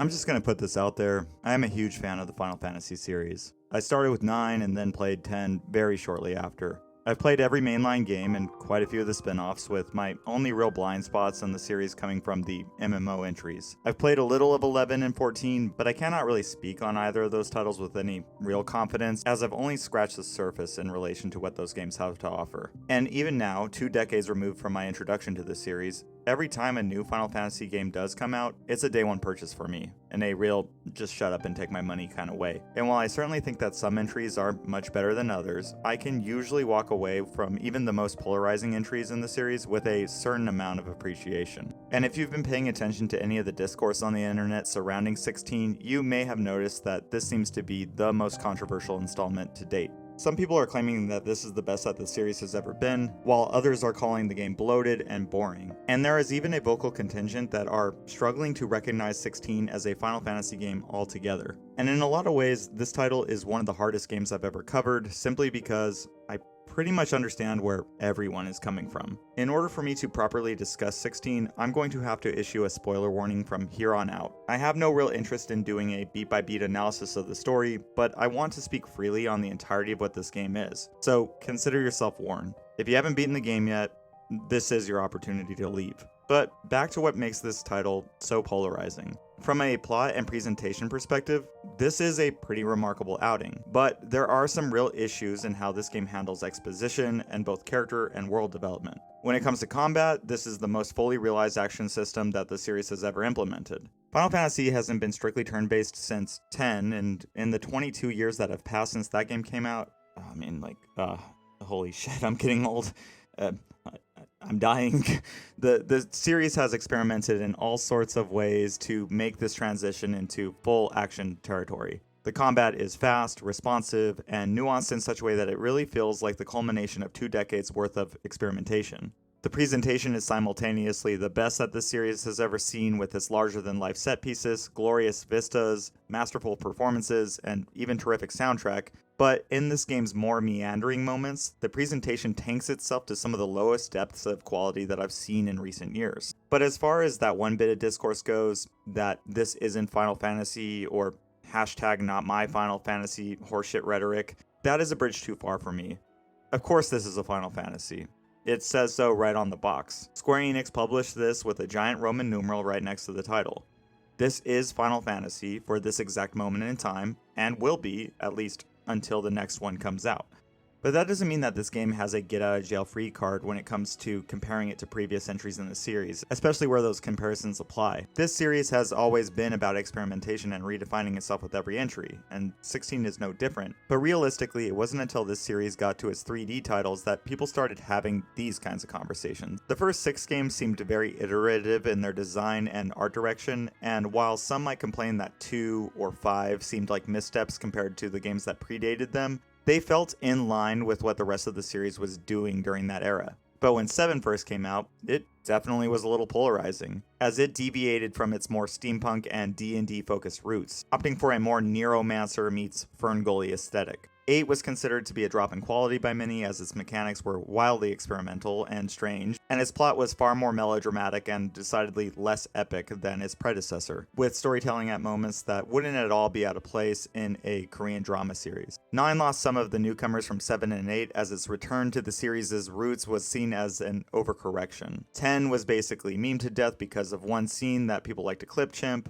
I'm just going to put this out there. I am a huge fan of the Final Fantasy series. I started with 9 and then played 10 very shortly after. I've played every mainline game and quite a few of the spin-offs, with my only real blind spots in the series coming from the MMO entries. I've played a little of 11 and 14, but I cannot really speak on either of those titles with any real confidence, as I've only scratched the surface in relation to what those games have to offer. And even now, 2 decades removed from my introduction to the series, every time a new Final Fantasy game does come out, it's a day one purchase for me, in a real just shut up and take my money kind of way. And while I certainly think that some entries are much better than others, I can usually walk away from even the most polarizing entries in the series with a certain amount of appreciation. And if you've been paying attention to any of the discourse on the internet surrounding 16, you may have noticed that this seems to be the most controversial installment to date. Some people are claiming that this is the best that the series has ever been, while others are calling the game bloated and boring. And there is even a vocal contingent that are struggling to recognize 16 as a Final Fantasy game altogether. And in a lot of ways, this title is one of the hardest games I've ever covered, simply because I pretty much understand where everyone is coming from. In order for me to properly discuss 16, I'm going to have to issue a spoiler warning from here on out. I have no real interest in doing a beat-by-beat analysis of the story, but I want to speak freely on the entirety of what this game is. So consider yourself warned. If you haven't beaten the game yet, this is your opportunity to leave. But back to what makes this title so polarizing. From a plot and presentation perspective, this is a pretty remarkable outing, but there are some real issues in how this game handles exposition and both character and world development. When it comes to combat, this is the most fully realized action system that the series has ever implemented. Final Fantasy hasn't been strictly turn-based since 10, and in the 22 years that have passed since that game came out, holy shit, I'm getting old. I'm dying. The series has experimented in all sorts of ways to make this transition into full action territory. The combat is fast, responsive, and nuanced in such a way that it really feels like the culmination of 2 decades worth of experimentation. The presentation is simultaneously the best that the series has ever seen, with its larger-than-life set pieces, glorious vistas, masterful performances, and even terrific soundtrack. But in this game's more meandering moments, the presentation tanks itself to some of the lowest depths of quality that I've seen in recent years. But as far as that one bit of discourse goes, that this isn't Final Fantasy, or #not my Final Fantasy horseshit rhetoric, that is a bridge too far for me. Of course this is a Final Fantasy. It says so right on the box. Square Enix published this with a giant Roman numeral right next to the title. This is Final Fantasy for this exact moment in time, and will be, at least until the next one comes out. But that doesn't mean that this game has a get-out-of-jail-free card when it comes to comparing it to previous entries in the series, especially where those comparisons apply. This series has always been about experimentation and redefining itself with every entry, and 16 is no different. But realistically, it wasn't until this series got to its 3D titles that people started having these kinds of conversations. The first 6 games seemed very iterative in their design and art direction, and while some might complain that 2 or 5 seemed like missteps compared to the games that predated them, they felt in line with what the rest of the series was doing during that era. But when 7 first came out, it definitely was a little polarizing, as it deviated from its more steampunk and D&D focused roots, opting for a more Neuromancer meets Ferngully aesthetic. 8 was considered to be a drop in quality by many, as its mechanics were wildly experimental and strange, and its plot was far more melodramatic and decidedly less epic than its predecessor, with storytelling at moments that wouldn't at all be out of place in a Korean drama series. 9 lost some of the newcomers from 7 and 8, as its return to the series' roots was seen as an overcorrection. 10 was basically meme to death because of one scene that people like to clip chimp.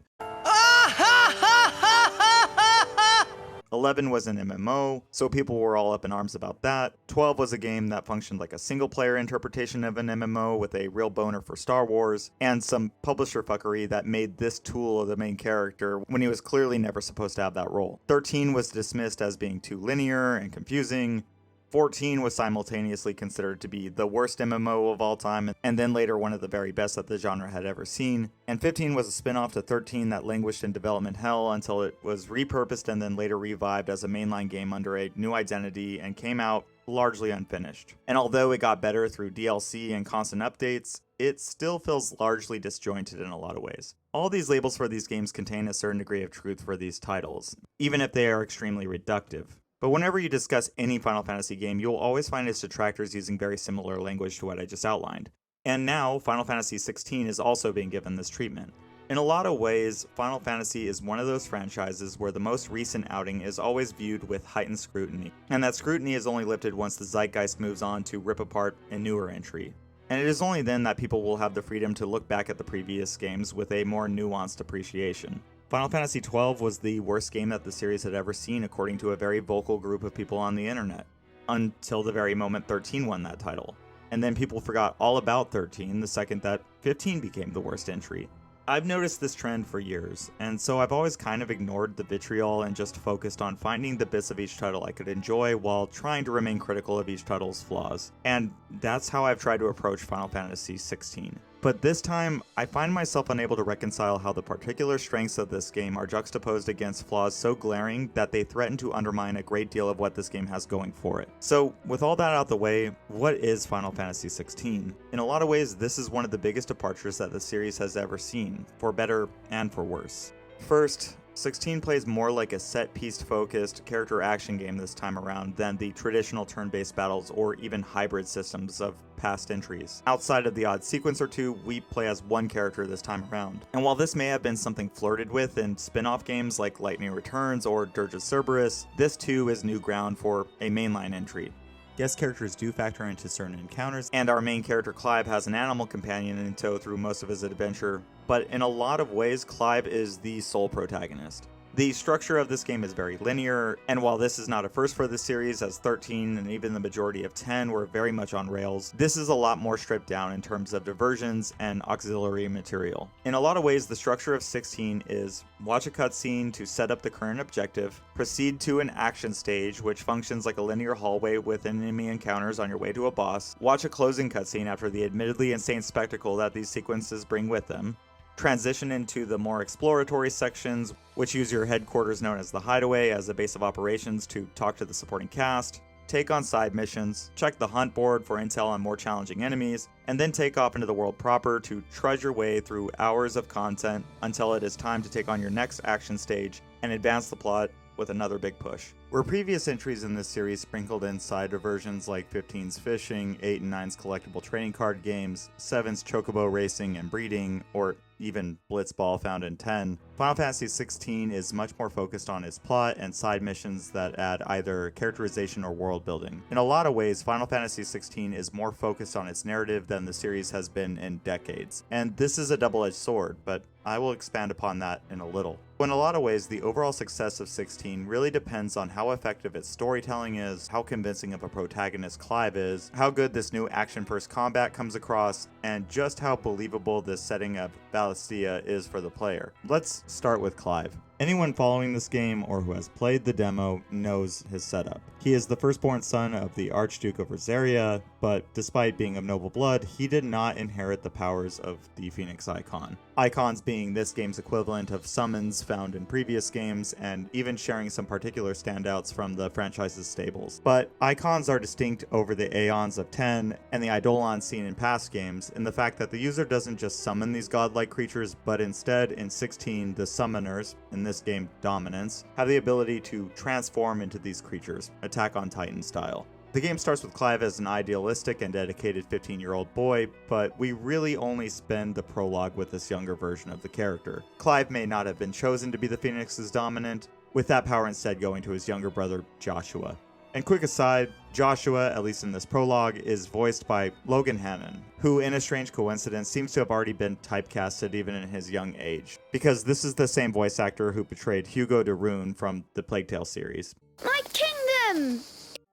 11 was an MMO, so people were all up in arms about that. 12 was a game that functioned like a single-player interpretation of an MMO with a real boner for Star Wars, and some publisher fuckery that made this tool the main character when he was clearly never supposed to have that role. 13 was dismissed as being too linear and confusing. 14 was simultaneously considered to be the worst MMO of all time, and then later one of the very best that the genre had ever seen. And 15 was a spin-off to 13 that languished in development hell until it was repurposed and then later revived as a mainline game under a new identity and came out largely unfinished. And although it got better through DLC and constant updates, it still feels largely disjointed in a lot of ways. All these labels for these games contain a certain degree of truth for these titles, even if they are extremely reductive. But whenever you discuss any Final Fantasy game, you'll always find its detractors using very similar language to what I just outlined. And now, Final Fantasy XVI is also being given this treatment. In a lot of ways, Final Fantasy is one of those franchises where the most recent outing is always viewed with heightened scrutiny, and that scrutiny is only lifted once the zeitgeist moves on to rip apart a newer entry. And it is only then that people will have the freedom to look back at the previous games with a more nuanced appreciation. Final Fantasy XII was the worst game that the series had ever seen according to a very vocal group of people on the internet, until the very moment 13 won that title. And then people forgot all about 13 the second that 15 became the worst entry. I've noticed this trend for years, and so I've always kind of ignored the vitriol and just focused on finding the bits of each title I could enjoy while trying to remain critical of each title's flaws. And that's how I've tried to approach Final Fantasy XVI. But this time, I find myself unable to reconcile how the particular strengths of this game are juxtaposed against flaws so glaring that they threaten to undermine a great deal of what this game has going for it. So, with all that out the way, what is Final Fantasy XVI? In a lot of ways, this is one of the biggest departures that the series has ever seen, for better and for worse. First, 16 plays more like a set-piece focused character action game this time around than the traditional turn-based battles or even hybrid systems of past entries. Outside of the odd sequence or two, we play as one character this time around. And while this may have been something flirted with in spin-off games like Lightning Returns or Dirge of Cerberus, this too is new ground for a mainline entry. Guest characters do factor into certain encounters, and our main character Clive has an animal companion in tow through most of his adventure, but in a lot of ways, Clive is the sole protagonist. The structure of this game is very linear, and while this is not a first for the series, as 13 and even the majority of 10 were very much on rails, this is a lot more stripped down in terms of diversions and auxiliary material. In a lot of ways, the structure of 16 is watch a cutscene to set up the current objective, proceed to an action stage which functions like a linear hallway with enemy encounters on your way to a boss, watch a closing cutscene after the admittedly insane spectacle that these sequences bring with them, transition into the more exploratory sections, which use your headquarters known as the Hideaway as a base of operations to talk to the supporting cast, take on side missions, check the hunt board for intel on more challenging enemies, and then take off into the world proper to trudge your way through hours of content until it is time to take on your next action stage and advance the plot with another big push. Where previous entries in this series sprinkled in side diversions like 15's fishing, 8 and 9's collectible trading card games, 7's chocobo racing and breeding, or even Blitzball found in 10, Final Fantasy XVI is much more focused on its plot and side missions that add either characterization or world building. In a lot of ways, Final Fantasy XVI is more focused on its narrative than the series has been in decades. And this is a double-edged sword, but I will expand upon that in a little. In a lot of ways, the overall success of 16 really depends on how effective its storytelling is, how convincing of a protagonist Clive is, how good this new action-first combat comes across, and just how believable this setting of Valisthea is for the player. Let's start with Clive. Anyone following this game or who has played the demo knows his setup. He is the firstborn son of the Archduke of Rosaria, but despite being of noble blood, he did not inherit the powers of the Phoenix Icon. Icons being this game's equivalent of summons found in previous games, and even sharing some particular standouts from the franchise's stables. But Icons are distinct over the Aeons of 10 and the Eidolons seen in past games, in the fact that the user doesn't just summon these godlike creatures, but instead, in 16, the summoners, in this game Dominance, have the ability to transform into these creatures, Attack on Titan style. The game starts with Clive as an idealistic and dedicated 15-year-old boy, but we really only spend the prologue with this younger version of the character. Clive may not have been chosen to be the Phoenix's dominant, with that power instead going to his younger brother, Joshua. And quick aside, Joshua, at least in this prologue, is voiced by Logan Hannon, who in a strange coincidence seems to have already been typecasted even in his young age, because this is the same voice actor who portrayed Hugo de Rune from the Plague Tale series. My kingdom!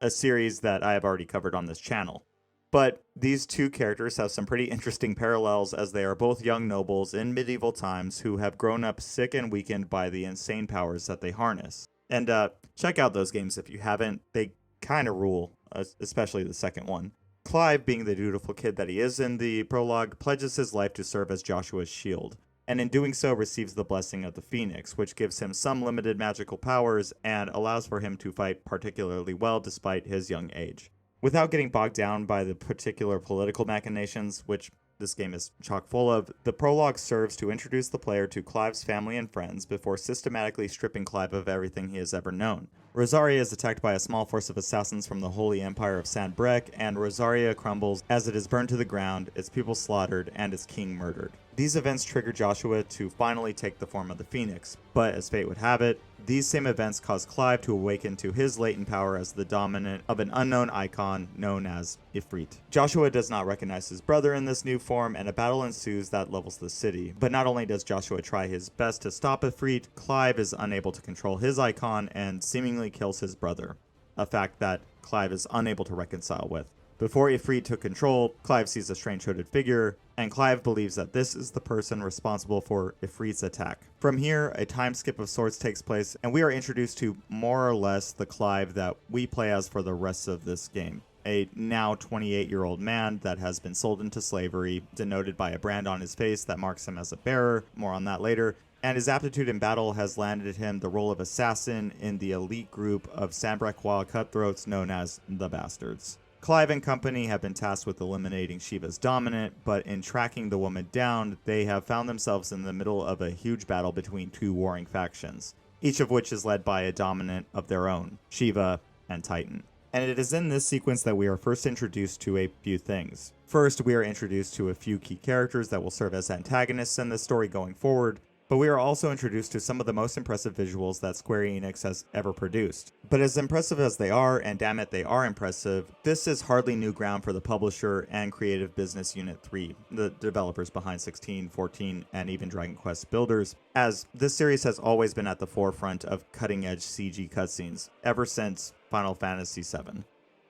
A series that I have already covered on this channel. But these two characters have some pretty interesting parallels, as they are both young nobles in medieval times who have grown up sick and weakened by the insane powers that they harness. And check out those games if you haven't. They kind of rule, especially the second one. Clive, being the dutiful kid that he is in the prologue, pledges his life to serve as Joshua's shield, and in doing so receives the blessing of the Phoenix, which gives him some limited magical powers and allows for him to fight particularly well despite his young age. Without getting bogged down by the particular political machinations, which this game is chock full of, the prologue serves to introduce the player to Clive's family and friends before systematically stripping Clive of everything he has ever known. Rosaria is attacked by a small force of assassins from the Holy Empire of San Brec, and Rosaria crumbles as it is burned to the ground, its people slaughtered, and its king murdered. These events trigger Joshua to finally take the form of the Phoenix, but as fate would have it, these same events cause Clive to awaken to his latent power as the dominant of an unknown icon known as Ifrit. Joshua does not recognize his brother in this new form, and a battle ensues that levels the city. But not only does Joshua try his best to stop Ifrit, Clive is unable to control his icon and seemingly kills his brother, a fact that Clive is unable to reconcile with. Before Ifrit took control, Clive sees a strange hooded figure, and Clive believes that this is the person responsible for Ifrit's attack. From here, a time skip of sorts takes place, and we are introduced to more or less the Clive that we play as for the rest of this game. A now 28-year-old man that has been sold into slavery, denoted by a brand on his face that marks him as a bearer, more on that later, and his aptitude in battle has landed him the role of assassin in the elite group of San Brecois cutthroats known as the Bastards. Clive and company have been tasked with eliminating Shiva's dominant, but in tracking the woman down, they have found themselves in the middle of a huge battle between two warring factions, each of which is led by a dominant of their own, Shiva and Titan. And it is in this sequence that we are first introduced to a few things. First, we are introduced to a few key characters that will serve as antagonists in the story going forward, but we are also introduced to some of the most impressive visuals that Square Enix has ever produced. But as impressive as they are, and damn it, they are impressive, this is hardly new ground for the publisher and Creative Business Unit 3, the developers behind 16, 14, and even Dragon Quest Builders, as this series has always been at the forefront of cutting-edge CG cutscenes, ever since Final Fantasy VII.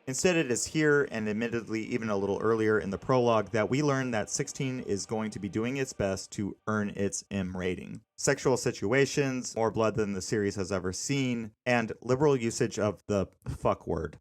Instead, it is here, and admittedly even a little earlier in the prologue, that we learn that 16 is going to be doing its best to earn its M rating. Sexual situations, more blood than the series has ever seen, and liberal usage of the fuck word.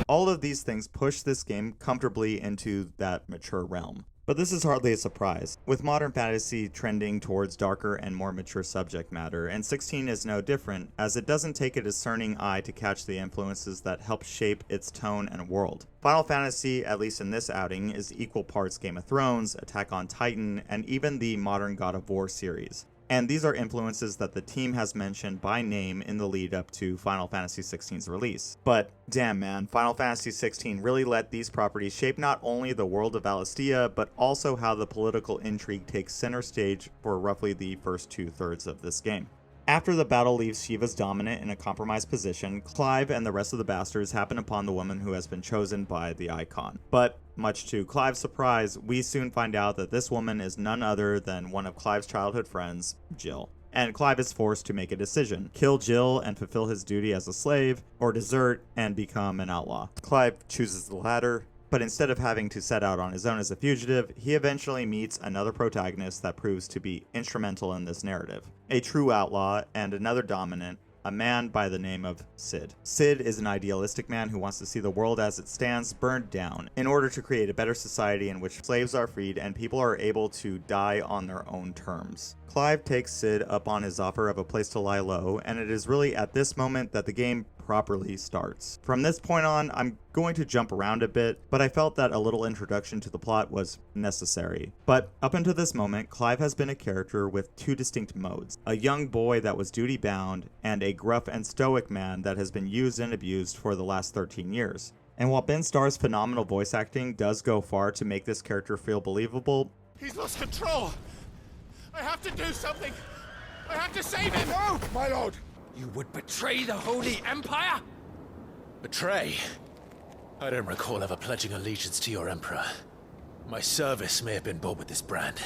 All of these things push this game comfortably into that mature realm. But this is hardly a surprise, with modern fantasy trending towards darker and more mature subject matter, and 16 is no different, as it doesn't take a discerning eye to catch the influences that help shape its tone and world. Final Fantasy, at least in this outing, is equal parts Game of Thrones, Attack on Titan, and even the modern God of War series. And these are influences that the team has mentioned by name in the lead up to Final Fantasy XVI's release. But damn man, Final Fantasy XVI really let these properties shape not only the world of Valistia, but also how the political intrigue takes center stage for roughly the first 2/3 of this game. After the battle leaves Shiva's dominant in a compromised position, Clive and the rest of the bastards happen upon the woman who has been chosen by the icon. But much to Clive's surprise, we soon find out that this woman is none other than one of Clive's childhood friends, Jill. And Clive is forced to make a decision: kill Jill and fulfill his duty as a slave, or desert and become an outlaw. Clive chooses the latter, but instead of having to set out on his own as a fugitive, he eventually meets another protagonist that proves to be instrumental in this narrative. A true outlaw and another dominant, a man by the name of Sid. Sid is an idealistic man who wants to see the world as it stands burned down in order to create a better society in which slaves are freed and people are able to die on their own terms. Clive takes Sid up on his offer of a place to lie low, and it is really at this moment that the game properly starts. From this point on, I'm going to jump around a bit, but I felt that a little introduction to the plot was necessary. But up until this moment, Clive has been a character with two distinct modes: a young boy that was duty bound, and a gruff and stoic man that has been used and abused for the last 13 years. And while Ben Starr's phenomenal voice acting does go far to make this character feel believable, he's lost control! I have to do something! I have to save him! No, my lord! You would betray the Holy Empire? Betray? I don't recall ever pledging allegiance to your emperor. My service may have been bought with this brand,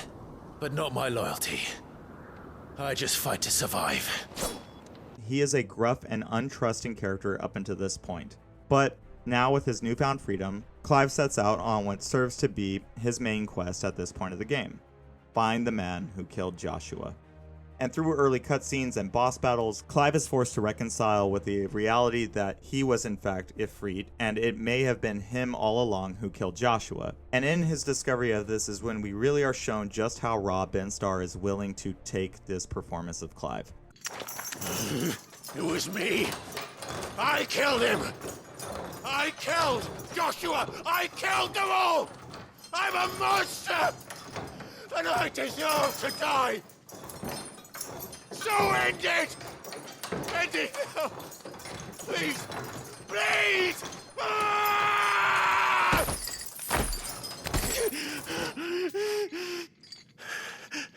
but not my loyalty. I just fight to survive. he is a gruff and untrusting character up until this point. But now with his newfound freedom, Clive sets out on what serves to be his main quest at this point of the game: find the man who killed Joshua. And through early cutscenes and boss battles, Clive is forced to reconcile with the reality that he was in fact Ifrit, and it may have been him all along who killed Joshua. And in his discovery of this is when we really are shown just how raw Ben Starr is willing to take this performance of Clive. It was me. I killed him. I I killed Joshua! I killed them all! I'm a monster! And I deserve to die! So end it! End it now! Please! Please! Ah!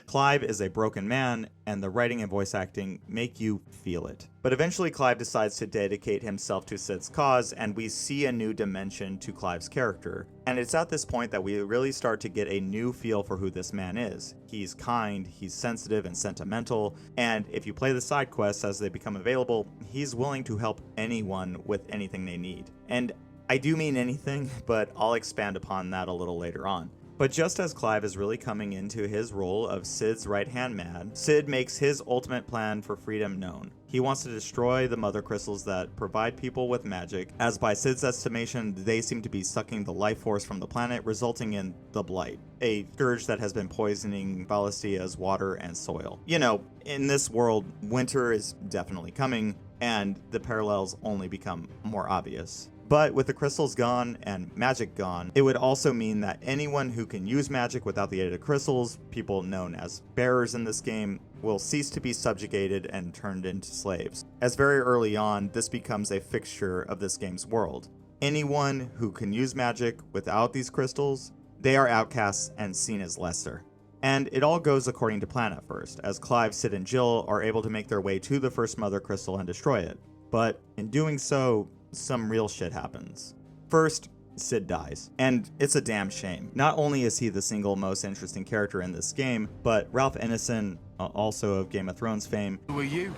Clive is a broken man, and the writing and voice acting make you feel it. But eventually Clive decides to dedicate himself to Sid's cause, and we see a new dimension to Clive's character. And it's at this point that we really start to get a new feel for who this man is. He's kind, he's sensitive and sentimental, and if you play the side quests as they become available, he's willing to help anyone with anything they need. And I do mean anything, but I'll expand upon that a little later on. But just as Clive is really coming into his role of Sid's right-hand man, Sid makes his ultimate plan for freedom known. He wants to destroy the mother crystals that provide people with magic, as by Sid's estimation, they seem to be sucking the life force from the planet, resulting in the Blight, a scourge that has been poisoning Valencia's water and soil. You know, in this world, winter is definitely coming, and the parallels only become more obvious. But with the crystals gone and magic gone, it would also mean that anyone who can use magic without the aid of crystals, people known as bearers in this game, will cease to be subjugated and turned into slaves. As very early on, this becomes a fixture of this game's world. Anyone who can use magic without these crystals, they are outcasts and seen as lesser. And it all goes according to plan at first, as Clive, Sid, and Jill are able to make their way to the first mother crystal and destroy it. But in doing so, some real shit happens. First, Sid dies, and it's a damn shame. Not only is he the single most interesting character in this game, but Ralph Ineson, also of Game of Thrones fame. Who are you?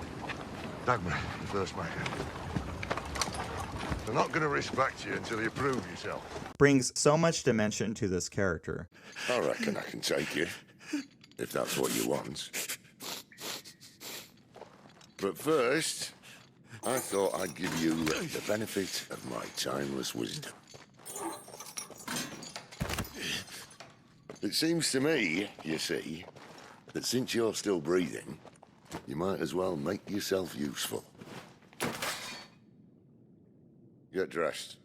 Dagmar, the first mate. They're not going to respect you until you prove yourself. Brings so much dimension to this character. I reckon I can take you, if that's what you want. But first, I thought I'd give you the benefit of my timeless wisdom. It seems to me, you see, that since you're still breathing, you might as well make yourself useful. Get dressed.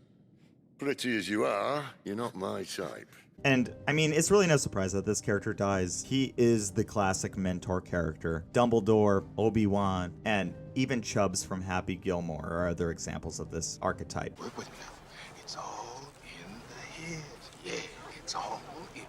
Pretty as you are, you're not my type. And, I mean, it's really no surprise that this character dies. He is the classic mentor character. Dumbledore, Obi-Wan, and even Chubbs from Happy Gilmore are other examples of this archetype. Wait now. It's all in the head. Yeah, it's all in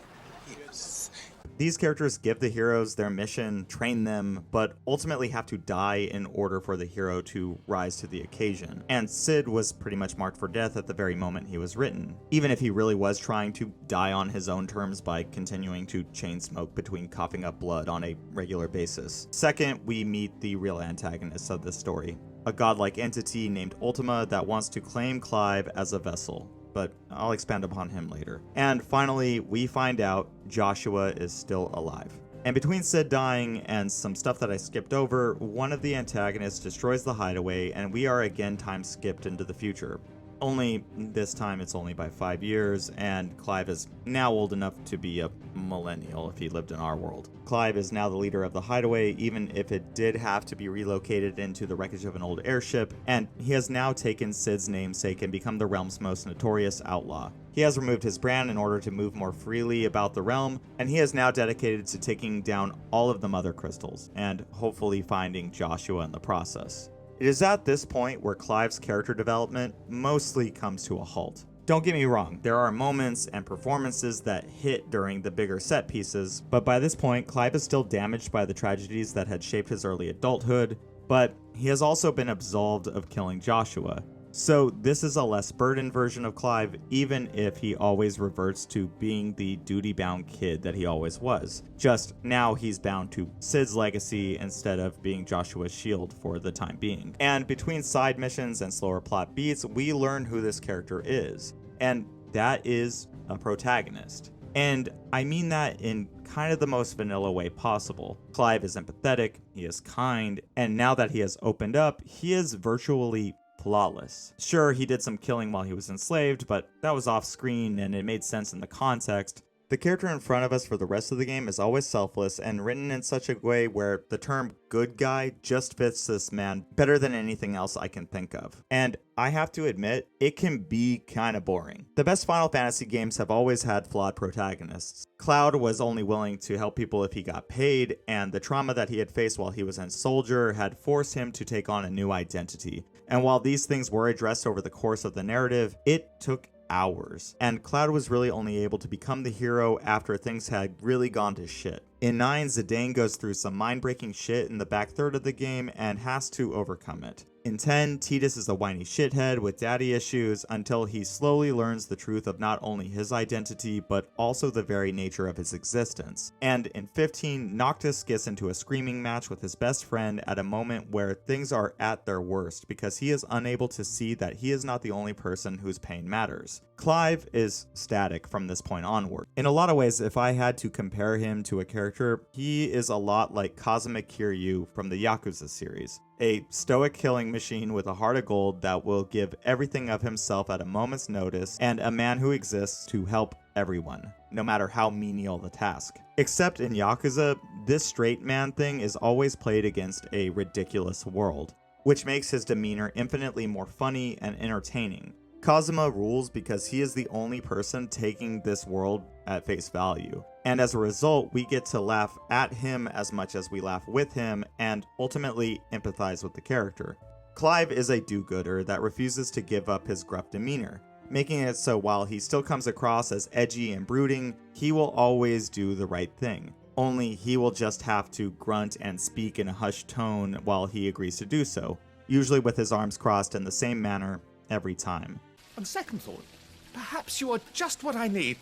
the hips. These characters give the heroes their mission, train them, but ultimately have to die in order for the hero to rise to the occasion. And Sid was pretty much marked for death at the very moment he was written, even if he really was trying to die on his own terms by continuing to chain smoke between coughing up blood on a regular basis. Second, we meet the real antagonist of this story, a godlike entity named Ultima that wants to claim Clive as a vessel, but I'll expand upon him later. And finally, we find out Joshua is still alive. And between Sid dying and some stuff that I skipped over, one of the antagonists destroys the hideaway, and we are again time skipped into the future. Only this time it's only by 5 years, and Clive is now old enough to be a millennial if he lived in our world. Clive is now the leader of the hideaway, even if it did have to be relocated into the wreckage of an old airship, and he has now taken Sid's namesake and become the realm's most notorious outlaw. He has removed his brand in order to move more freely about the realm, and he is now dedicated to taking down all of the mother crystals, and hopefully finding Joshua in the process. It is at this point where Clive's character development mostly comes to a halt. Don't get me wrong, there are moments and performances that hit during the bigger set pieces, but by this point, Clive is still damaged by the tragedies that had shaped his early adulthood, but he has also been absolved of killing Joshua. So this is a less burdened version of Clive, even if he always reverts to being the duty-bound kid that he always was. Just now he's bound to Sid's legacy instead of being Joshua's shield for the time being. And between side missions and slower plot beats, we learn who this character is. And that is a protagonist. And I mean that in kind of the most vanilla way possible. Clive is empathetic, he is kind, and now that he has opened up, he is virtually flawless. Sure, he did some killing while he was enslaved, but that was off screen and it made sense in the context. The character in front of us for the rest of the game is always selfless and written in such a way where the term good guy just fits this man better than anything else I can think of. And I have to admit, it can be kinda boring. The best Final Fantasy games have always had flawed protagonists. Cloud was only willing to help people if he got paid, and the trauma that he had faced while he was in Soldier had forced him to take on a new identity. And while these things were addressed over the course of the narrative, it took hours, and Cloud was really only able to become the hero after things had really gone to shit. In 9, Zidane goes through some mind-breaking shit in the back third of the game and has to overcome it. In 10, Tidus is a whiny shithead with daddy issues until he slowly learns the truth of not only his identity, but also the very nature of his existence. And in 15, Noctis gets into a screaming match with his best friend at a moment where things are at their worst because he is unable to see that he is not the only person whose pain matters. Clive is static from this point onward. In a lot of ways, if I had to compare him to a character, he is a lot like Kazuma Kiryu from the Yakuza series. A stoic killing machine with a heart of gold that will give everything of himself at a moment's notice, and a man who exists to help everyone, no matter how menial the task. Except in Yakuza, this straight man thing is always played against a ridiculous world, which makes his demeanor infinitely more funny and entertaining. Kazuma rules because he is the only person taking this world at face value. And as a result, we get to laugh at him as much as we laugh with him and ultimately empathize with the character. Clive is a do-gooder that refuses to give up his gruff demeanor, making it so while he still comes across as edgy and brooding, he will always do the right thing. Only he will just have to grunt and speak in a hushed tone while he agrees to do so, usually with his arms crossed in the same manner every time. On second thought, perhaps you are just what I need.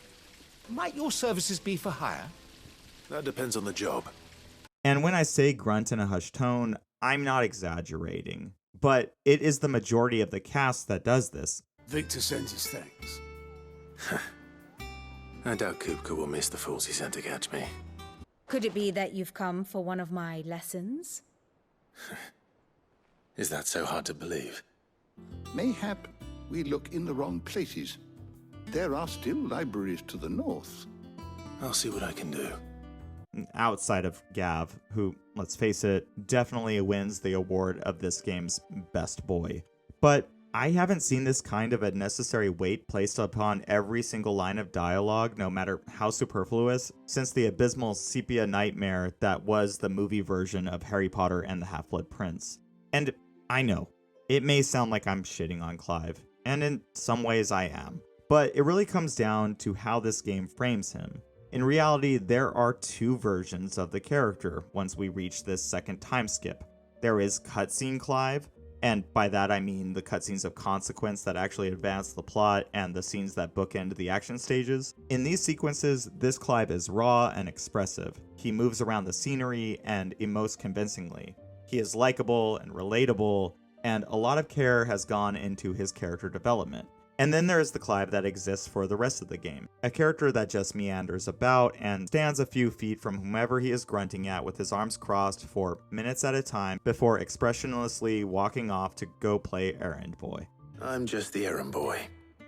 Might your services be for hire? That depends on the job. And when I say grunt in a hushed tone, I'm not exaggerating. But it is the majority of the cast that does this. Victor sends his thanks. I doubt Kupka will miss the fools he sent to catch me. Could it be that you've come for one of my lessons? Is that so hard to believe? Mayhap we look in the wrong places. There are still libraries to the north. I'll see what I can do. Outside of Gav, who, let's face it, definitely wins the award of this game's best boy. But I haven't seen this kind of a necessary weight placed upon every single line of dialogue, no matter how superfluous, since the abysmal sepia nightmare that was the movie version of Harry Potter and the Half-Blood Prince. And I know, it may sound like I'm shitting on Clive, and in some ways I am, but it really comes down to how this game frames him. In reality, there are two versions of the character once we reach this second time skip. There is cutscene Clive, and by that I mean the cutscenes of consequence that actually advance the plot and the scenes that bookend the action stages. In these sequences, this Clive is raw and expressive. He moves around the scenery and emotes convincingly. He is likable and relatable, and a lot of care has gone into his character development. And then there is the Clive that exists for the rest of the game, a character that just meanders about and stands a few feet from whomever he is grunting at with his arms crossed for minutes at a time before expressionlessly walking off to go play errand boy. I'm just the errand boy.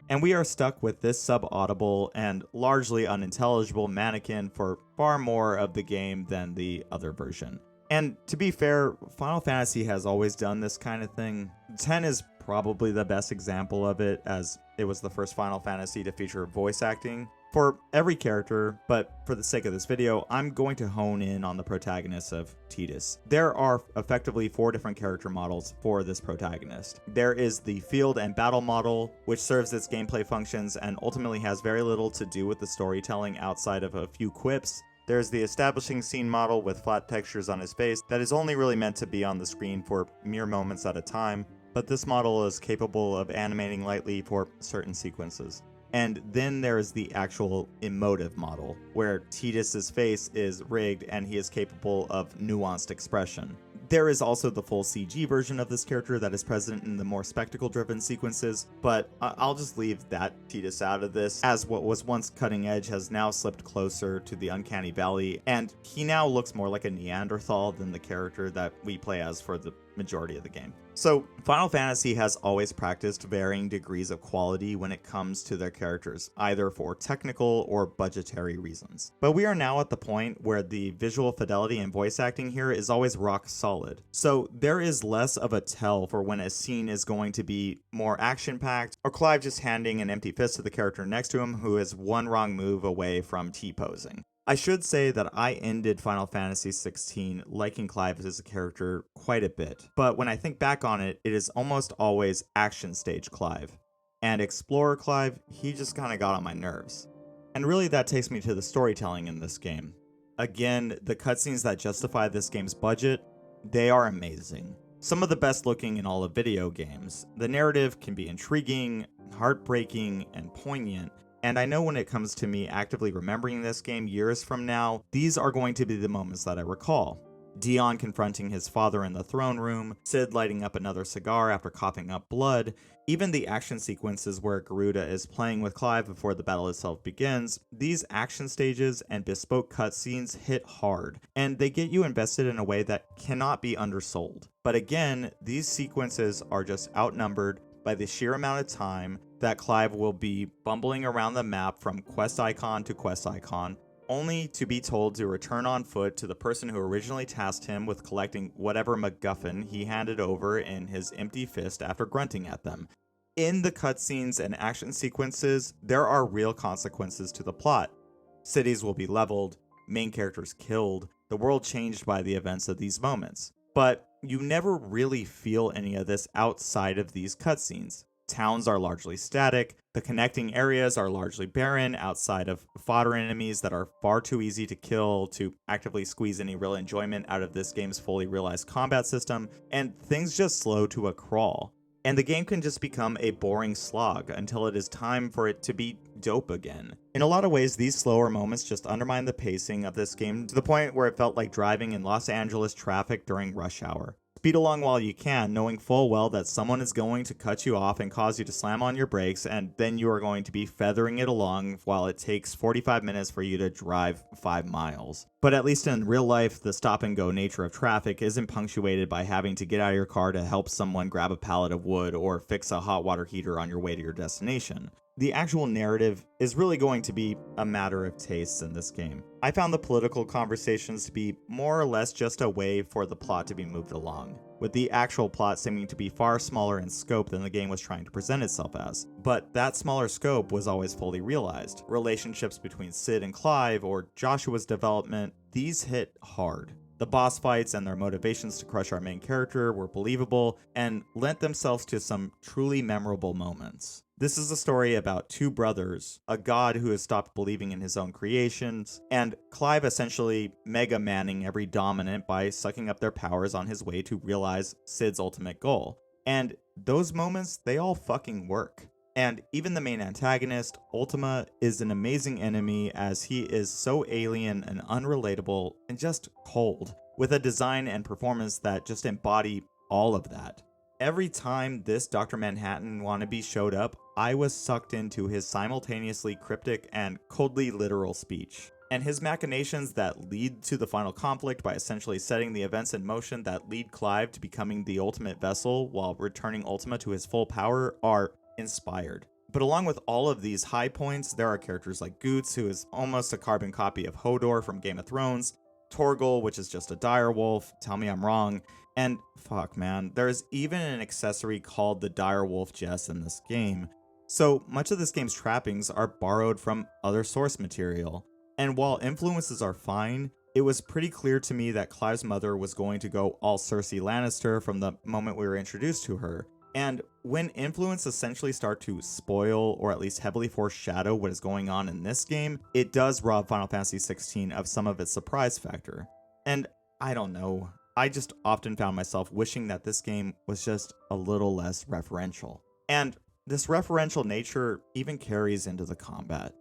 And we are stuck with this sub-audible and largely unintelligible mannequin for far more of the game than the other version. And to be fair, Final Fantasy has always done this kind of thing. 10 is probably the best example of it, as it was the first Final Fantasy to feature voice acting for every character, but for the sake of this video, I'm going to hone in on the protagonist of Tidus. There are effectively 4 different character models for this protagonist. There is the field and battle model, which serves its gameplay functions and ultimately has very little to do with the storytelling outside of a few quips. There's the establishing scene model with flat textures on his face that is only really meant to be on the screen for mere moments at a time, but this model is capable of animating lightly for certain sequences. And then there is the actual emotive model, where Tidus' face is rigged and he is capable of nuanced expression. There is also the full CG version of this character that is present in the more spectacle-driven sequences, but I'll just leave that Tidus out of this, as what was once cutting edge has now slipped closer to the uncanny valley, and he now looks more like a Neanderthal than the character that we play as for the majority of the game. So, Final Fantasy has always practiced varying degrees of quality when it comes to their characters, either for technical or budgetary reasons. But we are now at the point where the visual fidelity and voice acting here is always rock solid. So, there is less of a tell for when a scene is going to be more action-packed, or Clive just handing an empty fist to the character next to him who is one wrong move away from T-posing. I should say that I ended Final Fantasy XVI liking Clive as a character quite a bit, but when I think back on it, it is almost always action stage Clive. And Explorer Clive, he just kinda got on my nerves. And really that takes me to the storytelling in this game. Again, the cutscenes that justify this game's budget, they are amazing. Some of the best looking in all of video games. The narrative can be intriguing, heartbreaking, and poignant. And I know when it comes to me actively remembering this game years from now, these are going to be the moments that I recall. Dion confronting his father in the throne room, Cid lighting up another cigar after coughing up blood, even the action sequences where Garuda is playing with Clive before the battle itself begins. These action stages and bespoke cutscenes hit hard, and they get you invested in a way that cannot be undersold. But again, these sequences are just outnumbered by the sheer amount of time that Clive will be bumbling around the map from quest icon to quest icon, only to be told to return on foot to the person who originally tasked him with collecting whatever MacGuffin he handed over in his empty fist after grunting at them. In the cutscenes and action sequences, there are real consequences to the plot. Cities will be leveled, main characters killed, the world changed by the events of these moments. But you never really feel any of this outside of these cutscenes. Towns are largely static, the connecting areas are largely barren outside of fodder enemies that are far too easy to kill to actively squeeze any real enjoyment out of this game's fully realized combat system, and things just slow to a crawl. And the game can just become a boring slog until it is time for it to be dope again. In a lot of ways, these slower moments just undermine the pacing of this game to the point where it felt like driving in Los Angeles traffic during rush hour. Speed along while you can, knowing full well that someone is going to cut you off and cause you to slam on your brakes, and then you are going to be feathering it along while it takes 45 minutes for you to drive 5 miles. But at least in real life, the stop-and-go nature of traffic isn't punctuated by having to get out of your car to help someone grab a pallet of wood or fix a hot water heater on your way to your destination. The actual narrative is really going to be a matter of tastes in this game. I found the political conversations to be more or less just a way for the plot to be moved along, with the actual plot seeming to be far smaller in scope than the game was trying to present itself as. But that smaller scope was always fully realized. Relationships between Cid and Clive, or Joshua's development, these hit hard. The boss fights and their motivations to crush our main character were believable and lent themselves to some truly memorable moments. This is a story about two brothers, a god who has stopped believing in his own creations, and Clive essentially mega manning every dominant by sucking up their powers on his way to realize Cid's ultimate goal. And those moments, they all fucking work. And even the main antagonist, Ultima, is an amazing enemy as he is so alien and unrelatable and just cold, with a design and performance that just embody all of that. Every time this Dr. Manhattan wannabe showed up, I was sucked into his simultaneously cryptic and coldly literal speech. And his machinations that lead to the final conflict by essentially setting the events in motion that lead Clive to becoming the ultimate vessel while returning Ultima to his full power are inspired. But along with all of these high points, there are characters like Goots, who is almost a carbon copy of Hodor from Game of Thrones, Torgal, which is just a direwolf, tell me I'm wrong, and fuck man, there's even an accessory called the direwolf Jess in this game. So much of this game's trappings are borrowed from other source material. And while influences are fine, it was pretty clear to me that Clive's mother was going to go all Cersei Lannister from the moment we were introduced to her. And when influence essentially start to spoil or at least heavily foreshadow what is going on in this game, it does rob Final Fantasy XVI of some of its surprise factor. And I don't know, I just often found myself wishing that this game was just a little less referential. And this referential nature even carries into the combat.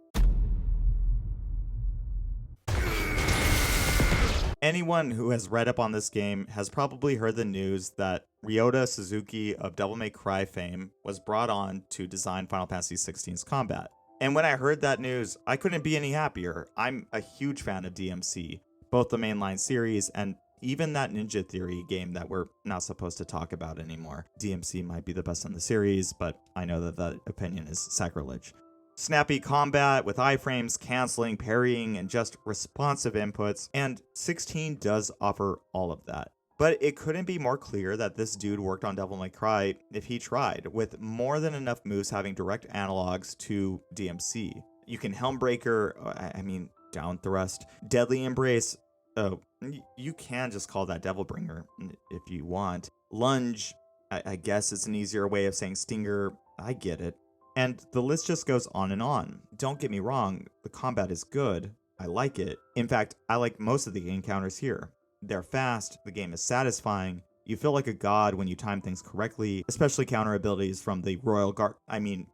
Anyone who has read up on this game has probably heard the news that Ryota Suzuki of Devil May Cry fame was brought on to design Final Fantasy XVI's combat. And when I heard that news, I couldn't be any happier. I'm a huge fan of DMC, both the mainline series and even that Ninja Theory game that we're not supposed to talk about anymore. DMC might be the best in the series, but I know that that opinion is sacrilege. Snappy combat with iframes, canceling, parrying, and just responsive inputs, and 16 does offer all of that. But it couldn't be more clear that this dude worked on Devil May Cry if he tried, with more than enough moves having direct analogs to DMC. You can Helmbreaker, down thrust, Deadly Embrace. Oh, you can just call that Devilbringer if you want. Lunge, I guess it's an easier way of saying Stinger. I get it. And the list just goes on and on. Don't get me wrong, the combat is good. I like it. In fact, I like most of the encounters here. They're fast, the game is satisfying, you feel like a god when you time things correctly, especially counter abilities from the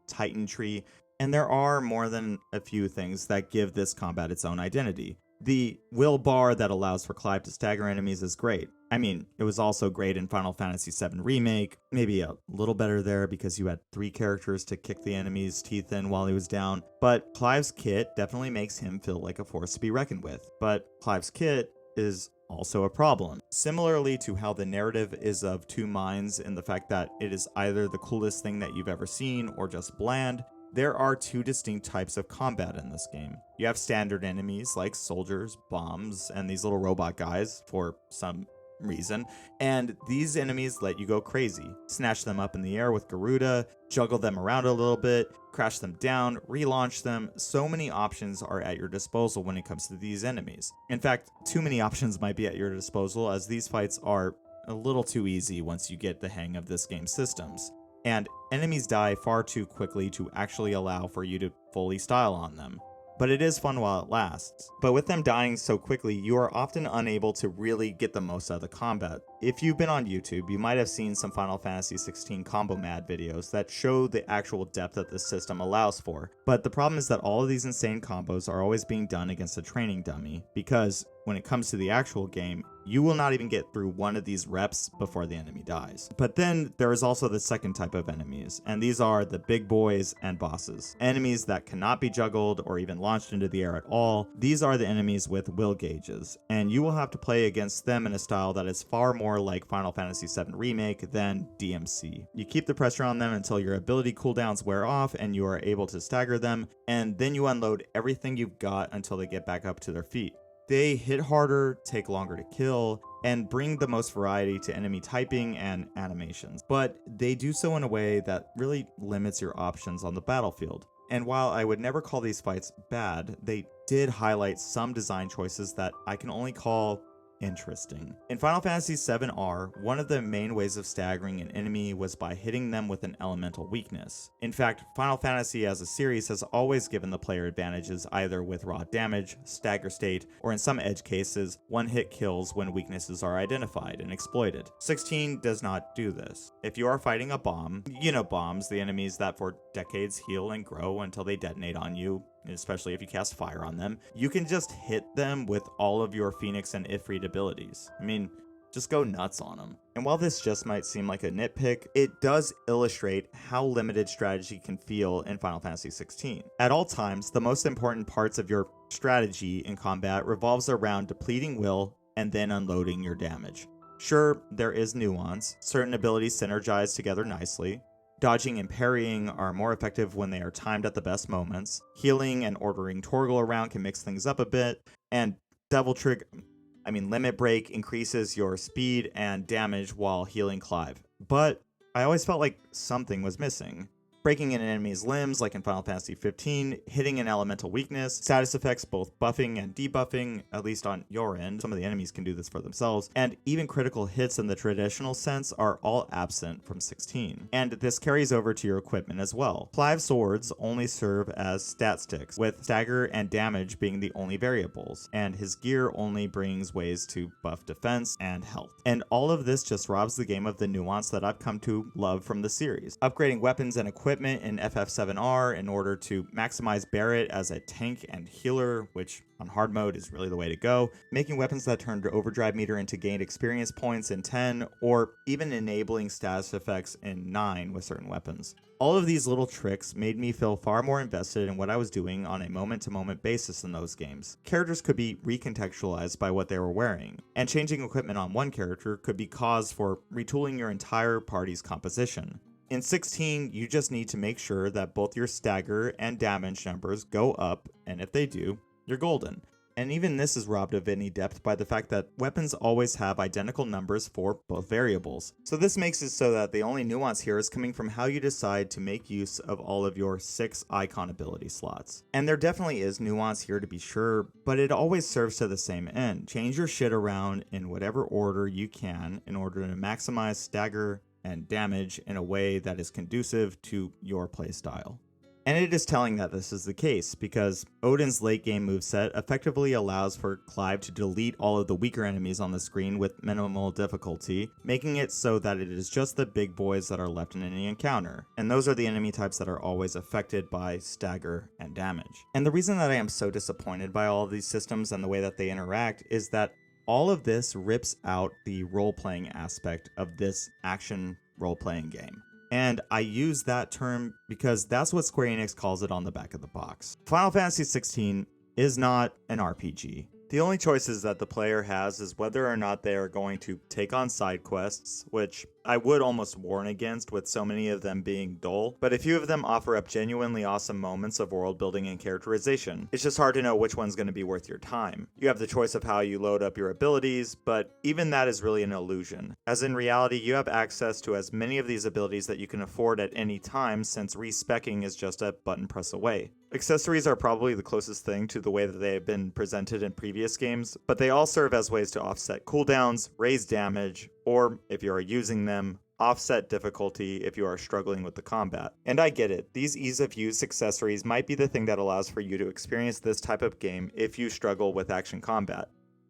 Titan Tree, and there are more than a few things that give this combat its own identity. The will bar that allows for Clive to stagger enemies is great. It was also great in Final Fantasy VII Remake, maybe a little better there because you had 3 characters to kick the enemy's teeth in while he was down, but Clive's kit definitely makes him feel like a force to be reckoned with. But Clive's kit is also a problem. Similarly to how the narrative is of two minds in the fact that it is either the coolest thing that you've ever seen or just bland, there are 2 distinct types of combat in this game. You have standard enemies like soldiers, bombs, and these little robot guys for some reason, and these enemies let you go crazy. Snatch them up in the air with Garuda, juggle them around a little bit, crash them down, relaunch them. So many options are at your disposal when it comes to these enemies. In fact, too many options might be at your disposal, as these fights are a little too easy once you get the hang of this game's systems. And enemies die far too quickly to actually allow for you to fully style on them. But it is fun while it lasts. But with them dying so quickly, you are often unable to really get the most out of the combat. If you've been on YouTube, you might have seen some Final Fantasy XVI combo mad videos that show the actual depth that this system allows for. But the problem is that all of these insane combos are always being done against a training dummy, because when it comes to the actual game, you will not even get through one of these reps before the enemy dies. But then there is also the second type of enemies, and these are the big boys and bosses. Enemies that cannot be juggled or even launched into the air at all. These are the enemies with will gauges, and you will have to play against them in a style that is far more like Final Fantasy VII Remake than DMC. You keep the pressure on them until your ability cooldowns wear off and you are able to stagger them, and then you unload everything you've got until they get back up to their feet. They hit harder, take longer to kill, and bring the most variety to enemy typing and animations, but they do so in a way that really limits your options on the battlefield. And while I would never call these fights bad, they did highlight some design choices that I can only call interesting. In Final Fantasy VII R, one of the main ways of staggering an enemy was by hitting them with an elemental weakness. In fact, Final Fantasy as a series has always given the player advantages either with raw damage, stagger state, or in some edge cases, one-hit kills when weaknesses are identified and exploited. 16 does not do this. If you are fighting a bomb, you know bombs, the enemies that for decades heal and grow until they detonate on you, especially if you cast fire on them, you can just hit them with all of your Phoenix and Ifrit abilities. Just go nuts on them. And while this just might seem like a nitpick, it does illustrate how limited strategy can feel in Final Fantasy XVI. At all times, the most important parts of your strategy in combat revolves around depleting will and then unloading your damage. Sure, there is nuance. Certain abilities synergize together nicely. Dodging and parrying are more effective when they are timed at the best moments. Healing and ordering Torgal around can mix things up a bit. And Limit Break increases your speed and damage while healing Clive. But I always felt like something was missing. Breaking an enemy's limbs, like in Final Fantasy XV, hitting an elemental weakness, status effects both buffing and debuffing, at least on your end. Some of the enemies can do this for themselves, and even critical hits in the traditional sense are all absent from 16. And this carries over to your equipment as well. Clive's swords only serve as stat sticks, with stagger and damage being the only variables, and his gear only brings ways to buff defense and health. And all of this just robs the game of the nuance that I've come to love from the series. Upgrading weapons and equipment equipment in FF7R in order to maximize Barrett as a tank and healer, which on hard mode is really the way to go, making weapons that turn the overdrive meter into gained experience points in 10, or even enabling status effects in 9 with certain weapons. All of these little tricks made me feel far more invested in what I was doing on a moment-to-moment basis in those games. Characters could be recontextualized by what they were wearing, and changing equipment on one character could be cause for retooling your entire party's composition. In 16, you just need to make sure that both your stagger and damage numbers go up, and if they do, you're golden. And even this is robbed of any depth by the fact that weapons always have identical numbers for both variables. So this makes it so that the only nuance here is coming from how you decide to make use of all of your 6 icon ability slots. And there definitely is nuance here to be sure, but it always serves to the same end. Change your shit around in whatever order you can in order to maximize stagger and damage in a way that is conducive to your playstyle. And it is telling that this is the case, because Odin's late game moveset effectively allows for Clive to delete all of the weaker enemies on the screen with minimal difficulty, making it so that it is just the big boys that are left in any encounter. And those are the enemy types that are always affected by stagger and damage. And the reason that I am so disappointed by all of these systems and the way that they interact is that all of this rips out the role-playing aspect of this action role-playing game. And I use that term because that's what Square Enix calls it on the back of the box. Final Fantasy XVI is not an RPG. The only choices that the player has is whether or not they are going to take on side quests, which I would almost warn against with so many of them being dull, but a few of them offer up genuinely awesome moments of world building and characterization. It's just hard to know which one's going to be worth your time. You have the choice of how you load up your abilities, but even that is really an illusion, as in reality you have access to as many of these abilities that you can afford at any time, since respecking is just a button press away. Accessories are probably the closest thing to the way that they have been presented in previous games, but they all serve as ways to offset cooldowns, raise damage, or, if you are using them, offset difficulty if you are struggling with the combat. And I get it, these ease of use accessories might be the thing that allows for you to experience this type of game if you struggle with action combat.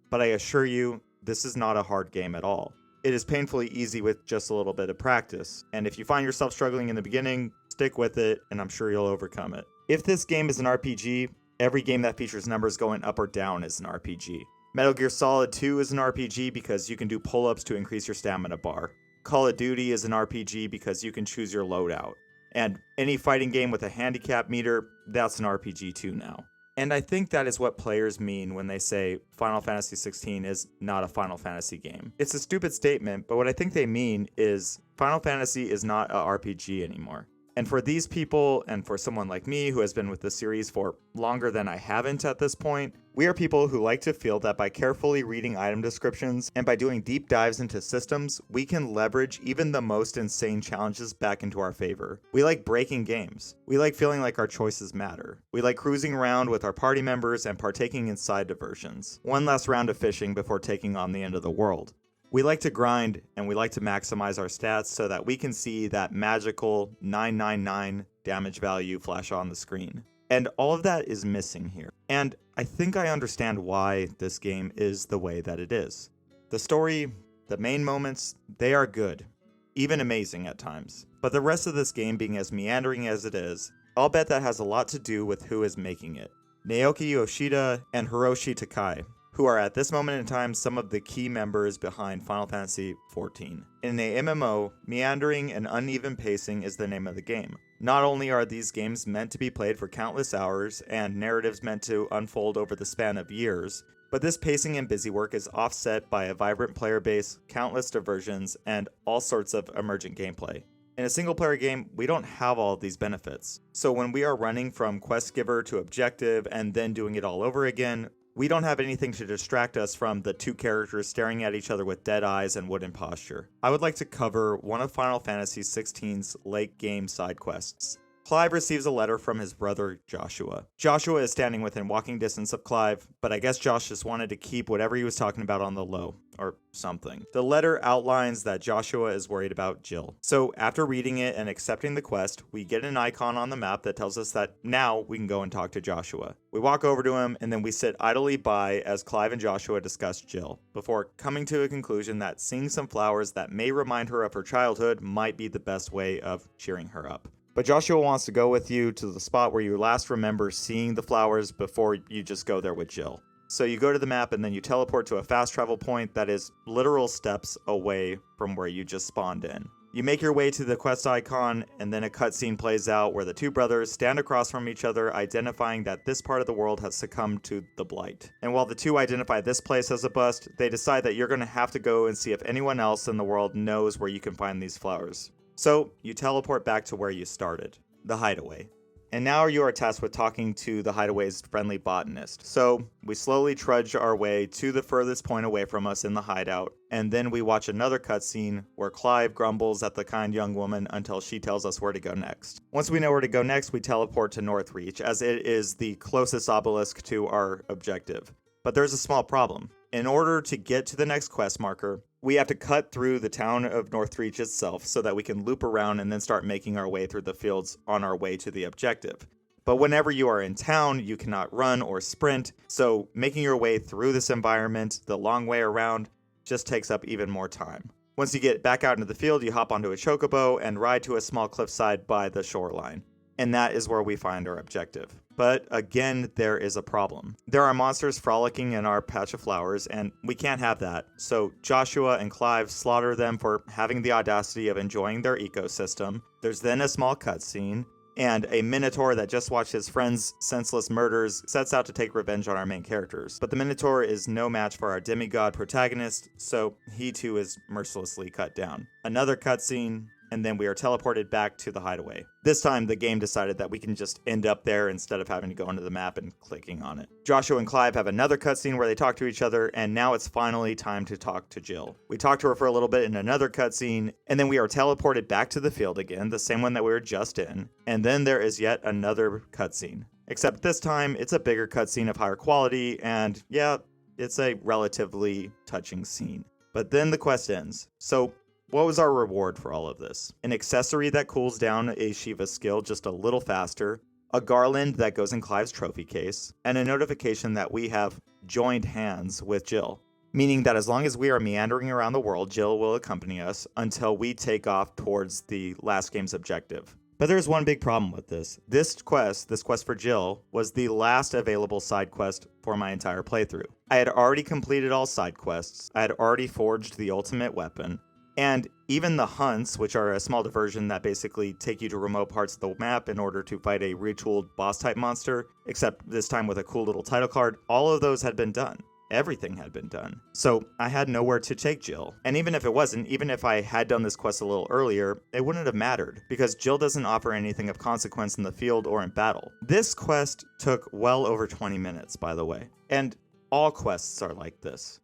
But I assure you, this is not a hard game at all. It is painfully easy with just a little bit of practice, and if you find yourself struggling in the beginning, stick with it, and I'm sure you'll overcome it. If this game is an RPG, every game that features numbers going up or down is an RPG. Metal Gear Solid 2 is an RPG because you can do pull-ups to increase your stamina bar. Call of Duty is an RPG because you can choose your loadout. And any fighting game with a handicap meter, that's an RPG too now. And I think that is what players mean when they say Final Fantasy XVI is not a Final Fantasy game. It's a stupid statement, but what I think they mean is Final Fantasy is not a RPG anymore. And for these people, and for someone like me who has been with the series for longer than I haven't at this point, we are people who like to feel that by carefully reading item descriptions and by doing deep dives into systems, we can leverage even the most insane challenges back into our favor. We like breaking games. We like feeling like our choices matter. We like cruising around with our party members and partaking in side diversions. One last round of fishing before taking on the end of the world. We like to grind, and we like to maximize our stats so that we can see that magical 999 damage value flash on the screen. And all of that is missing here. And I think I understand why this game is the way that it is. The story, the main moments, they are good, even amazing at times. But the rest of this game being as meandering as it is, I'll bet that has a lot to do with who is making it. Naoki Yoshida and Hiroshi Takai, who are at this moment in time some of the key members behind Final Fantasy XIV. In a MMO, meandering and uneven pacing is the name of the game. Not only are these games meant to be played for countless hours, and narratives meant to unfold over the span of years, but this pacing and busywork is offset by a vibrant player base, countless diversions, and all sorts of emergent gameplay. In a single-player game, we don't have all of these benefits. So when we are running from quest giver to objective and then doing it all over again, we don't have anything to distract us from the two characters staring at each other with dead eyes and wooden posture. I would like to cover one of Final Fantasy XVI's late game side quests. Clive receives a letter from his brother, Joshua. Joshua is standing within walking distance of Clive, but I guess Josh just wanted to keep whatever he was talking about on the low, or something. The letter outlines that Joshua is worried about Jill. So after reading it and accepting the quest, we get an icon on the map that tells us that now we can go and talk to Joshua. We walk over to him, and then we sit idly by as Clive and Joshua discuss Jill, before coming to a conclusion that seeing some flowers that may remind her of her childhood might be the best way of cheering her up. But Joshua wants to go with you to the spot where you last remember seeing the flowers before you just go there with Jill. So you go to the map and then you teleport to a fast travel point that is literal steps away from where you just spawned in. You make your way to the quest icon, and then a cutscene plays out where the two brothers stand across from each other, identifying that this part of the world has succumbed to the Blight. And while the two identify this place as a bust, they decide that you're going to have to go and see if anyone else in the world knows where you can find these flowers. So you teleport back to where you started, the hideaway. And now you are tasked with talking to the hideaway's friendly botanist. So we slowly trudge our way to the furthest point away from us in the hideout, and then we watch another cutscene where Clive grumbles at the kind young woman until she tells us where to go next. Once we know where to go next, we teleport to Northreach, as it is the closest obelisk to our objective. But there's a small problem. In order to get to the next quest marker, we have to cut through the town of Northreach itself so that we can loop around and then start making our way through the fields on our way to the objective. But whenever you are in town, you cannot run or sprint, so making your way through this environment the long way around just takes up even more time. Once you get back out into the field, you hop onto a chocobo and ride to a small cliffside by the shoreline. And that is where we find our objective. But again, there is a problem. There are monsters frolicking in our patch of flowers, and we can't have that. So Joshua and Clive slaughter them for having the audacity of enjoying their ecosystem. There's then a small cutscene, and a Minotaur that just watched his friend's senseless murders sets out to take revenge on our main characters. But the Minotaur is no match for our demigod protagonist, so he too is mercilessly cut down. Another cutscene, and then we are teleported back to the hideaway. This time, the game decided that we can just end up there instead of having to go into the map and clicking on it. Joshua and Clive have another cutscene where they talk to each other, and now it's finally time to talk to Jill. We talk to her for a little bit in another cutscene, and then we are teleported back to the field again, the same one that we were just in, and then there is yet another cutscene. Except this time, it's a bigger cutscene of higher quality, and yeah, it's a relatively touching scene. But then the quest ends. So what was our reward for all of this? An accessory that cools down a Shiva skill just a little faster, a garland that goes in Clive's trophy case, and a notification that we have joined hands with Jill. Meaning that as long as we are meandering around the world, Jill will accompany us until we take off towards the last game's objective. But there's one big problem with this. This quest for Jill, was the last available side quest for my entire playthrough. I had already completed all side quests, I had already forged the ultimate weapon, and even the hunts, which are a small diversion that basically take you to remote parts of the map in order to fight a retooled boss-type monster, except this time with a cool little title card, all of those had been done. Everything had been done. So I had nowhere to take Jill. And even if it wasn't, even if I had done this quest a little earlier, it wouldn't have mattered, because Jill doesn't offer anything of consequence in the field or in battle. This quest took well over 20 minutes, by the way. And all quests are like this.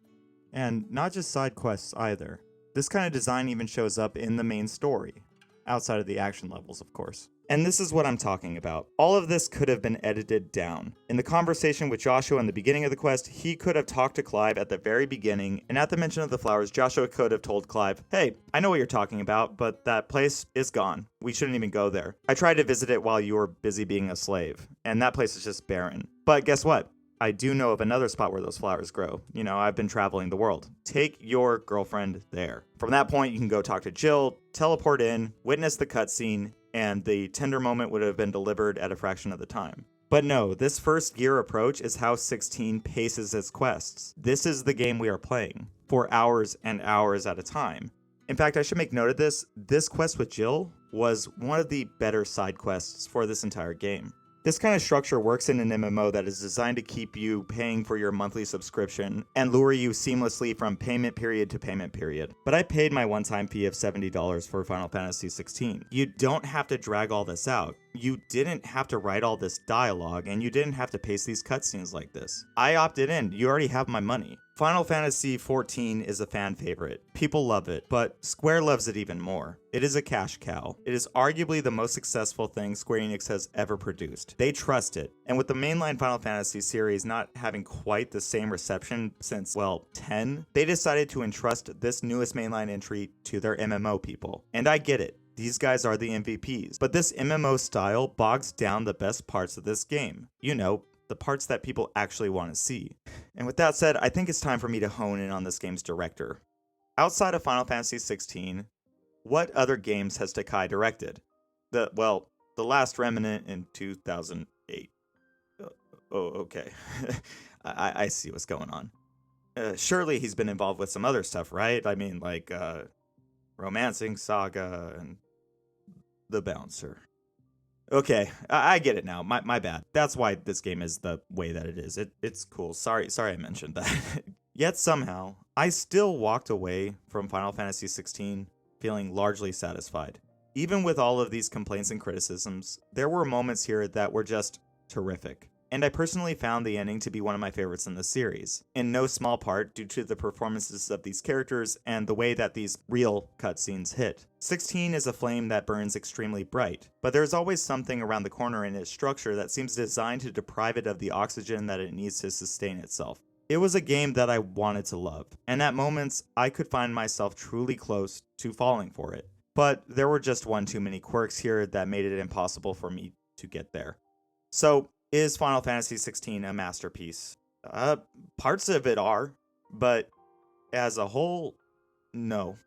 And not just side quests either. This kind of design even shows up in the main story, outside of the action levels, of course. And this is what I'm talking about. All of this could have been edited down. In the conversation with Joshua in the beginning of the quest, he could have talked to Clive at the very beginning, and at the mention of the flowers, Joshua could have told Clive, "Hey, I know what you're talking about, but that place is gone. We shouldn't even go there. I tried to visit it while you were busy being a slave, and that place is just barren. But guess what? I do know of another spot where those flowers grow. You know, I've been traveling the world. Take your girlfriend there." From that point, you can go talk to Jill, teleport in, witness the cutscene, and the tender moment would have been delivered at a fraction of the time. But no, this first gear approach is how 16 paces its quests. This is the game we are playing, for hours and hours at a time. In fact, I should make note of this. This quest with Jill was one of the better side quests for this entire game. This kind of structure works in an MMO that is designed to keep you paying for your monthly subscription and lure you seamlessly from payment period to payment period. But I paid my one-time fee of $70 for Final Fantasy XVI. You don't have to drag all this out. You didn't have to write all this dialogue, and you didn't have to paste these cutscenes like this. I opted in. You already have my money. Final Fantasy XIV is a fan favorite. People love it, but Square loves it even more. It is a cash cow. It is arguably the most successful thing Square Enix has ever produced. They trust it, and with the mainline Final Fantasy series not having quite the same reception since, well, 10, they decided to entrust this newest mainline entry to their MMO people. And I get it. These guys are the MVPs, but this MMO style bogs down the best parts of this game. You know, the parts that people actually want to see. And with that said, I think it's time for me to hone in on this game's director. Outside of Final Fantasy XVI, what other games has Takai directed? The Last Remnant in 2008. Oh, okay. I see what's going on. Surely he's been involved with some other stuff, right? I mean, like, Romancing Saga and The Bouncer. Okay, I get it now. My bad. That's why this game is the way that it is. It's cool. Sorry I mentioned that. Yet somehow, I still walked away from Final Fantasy XVI feeling largely satisfied. Even with all of these complaints and criticisms, there were moments here that were just terrific. And I personally found the ending to be one of my favorites in the series, in no small part due to the performances of these characters and the way that these real cutscenes hit. 16 is a flame that burns extremely bright, but there's always something around the corner in its structure that seems designed to deprive it of the oxygen that it needs to sustain itself. It was a game that I wanted to love, and at moments I could find myself truly close to falling for it. But there were just one too many quirks here that made it impossible for me to get there. So, is Final Fantasy XVI a masterpiece? Parts of it are, but as a whole, no.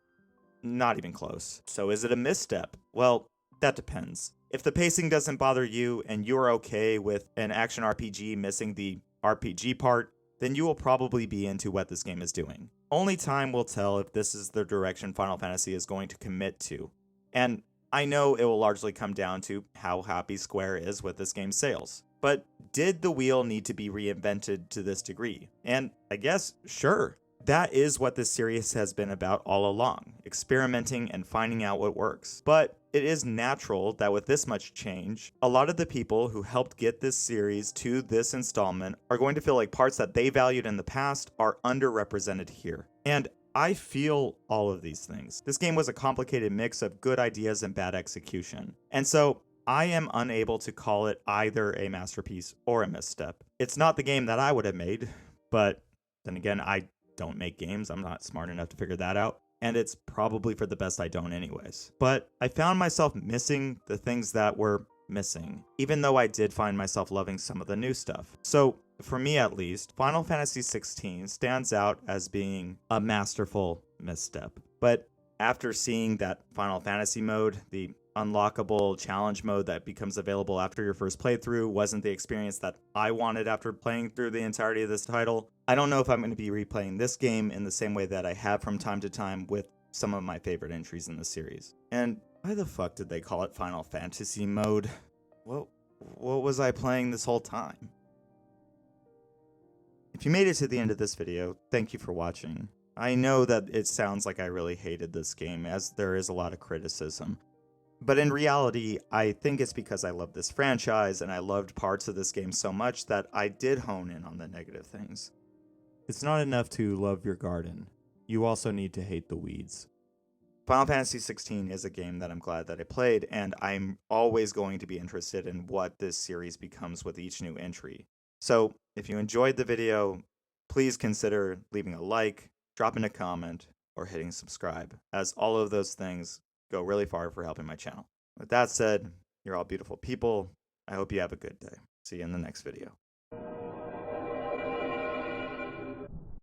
Not even close. So is it a misstep? Well, that depends. If the pacing doesn't bother you and you're okay with an action RPG missing the RPG part, then you will probably be into what this game is doing. Only time will tell if this is the direction Final Fantasy is going to commit to. And I know it will largely come down to how happy Square is with this game's sales. But did the wheel need to be reinvented to this degree? And I guess, sure. That is what this series has been about all along, experimenting and finding out what works. But it is natural that with this much change, a lot of the people who helped get this series to this installment are going to feel like parts that they valued in the past are underrepresented here. And I feel all of these things. This game was a complicated mix of good ideas and bad execution. And so I am unable to call it either a masterpiece or a misstep. It's not the game that I would have made, but then again, I don't make games. I'm not smart enough to figure that out. And it's probably for the best I don't anyways. But I found myself missing the things that were missing, even though I did find myself loving some of the new stuff. So for me at least, Final Fantasy XVI stands out as being a masterful misstep. But after seeing that Final Fantasy mode, the unlockable challenge mode that becomes available after your first playthrough wasn't the experience that I wanted after playing through the entirety of this title. I don't know if I'm going to be replaying this game in the same way that I have from time to time with some of my favorite entries in the series. And why the fuck did they call it Final Fantasy mode? What was I playing this whole time? If you made it to the end of this video, thank you for watching. I know that it sounds like I really hated this game, as there is a lot of criticism. But in reality, I think it's because I love this franchise and I loved parts of this game so much that I did hone in on the negative things. It's not enough to love your garden. You also need to hate the weeds. Final Fantasy XVI is a game that I'm glad that I played, and I'm always going to be interested in what this series becomes with each new entry. So, if you enjoyed the video, please consider leaving a like, dropping a comment, or hitting subscribe, as all of those things go really far for helping my channel. With that said, you're all beautiful people. I hope you have a good day. See you in the next video.